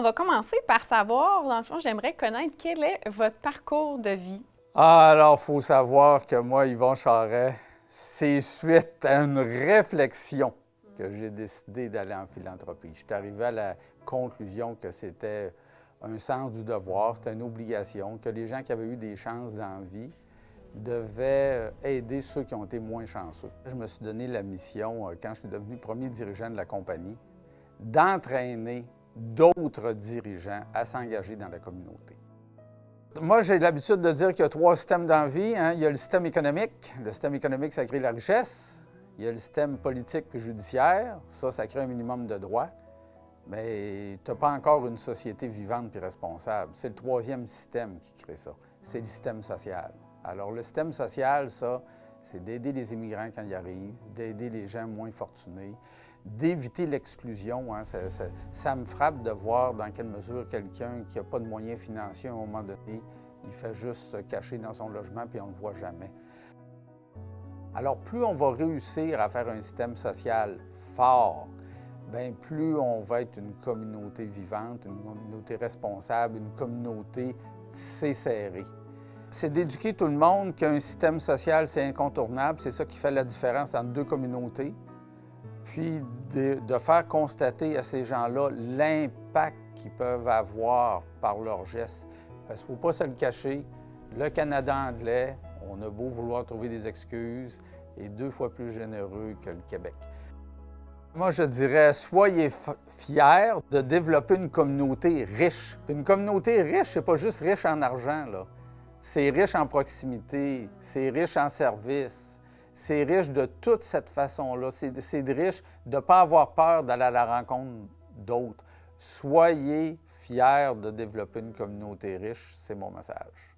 on va commencer par savoir, dans le fond, j'aimerais connaître quel est votre parcours de vie. Alors, il faut savoir que moi, Yvon Charest, c'est suite à une réflexion que j'ai décidé d'aller en philanthropie. Je suis arrivé à la conclusion que c'était un sens du devoir, c'était une obligation, que les gens qui avaient eu des chances dans la vie devaient aider ceux qui ont été moins chanceux. Je me suis donné la mission, quand je suis devenu premier dirigeant de la compagnie, d'entraîner d'autres dirigeants à s'engager dans la communauté. Moi, j'ai l'habitude de dire qu'il y a trois systèmes dans la vie. Il y a le système économique. Le système économique, ça crée la richesse. Il y a le système politique et judiciaire. Ça crée un minimum de droits. Mais tu n'as pas encore une société vivante et responsable. C'est le troisième système qui crée ça. C'est le système social. Alors, le système social, ça, c'est d'aider les immigrants quand ils arrivent, d'aider les gens moins fortunés, d'éviter l'exclusion. Ça me frappe de voir dans quelle mesure quelqu'un qui n'a pas de moyens financiers à un moment donné, il fait juste se cacher dans son logement puis on ne le voit jamais. Alors, plus on va réussir à faire un système social fort, bien, plus on va être une communauté vivante, une communauté responsable, une communauté tissée serrée. C'est d'éduquer tout le monde qu'un système social, c'est incontournable. C'est ça qui fait la différence entre deux communautés. Puis de faire constater à ces gens-là l'impact qu'ils peuvent avoir par leurs gestes. Parce qu'il ne faut pas se le cacher, le Canada anglais, on a beau vouloir trouver des excuses, est 2 fois plus généreux que le Québec. Moi, je dirais, soyez fiers de développer une communauté riche. Puis une communauté riche, c'est pas juste riche en argent, là. C'est riche en proximité, c'est riche en services, c'est riche de toute cette façon-là. C'est riche de ne pas avoir peur d'aller à la rencontre d'autres. Soyez fiers de développer une communauté riche, c'est mon message.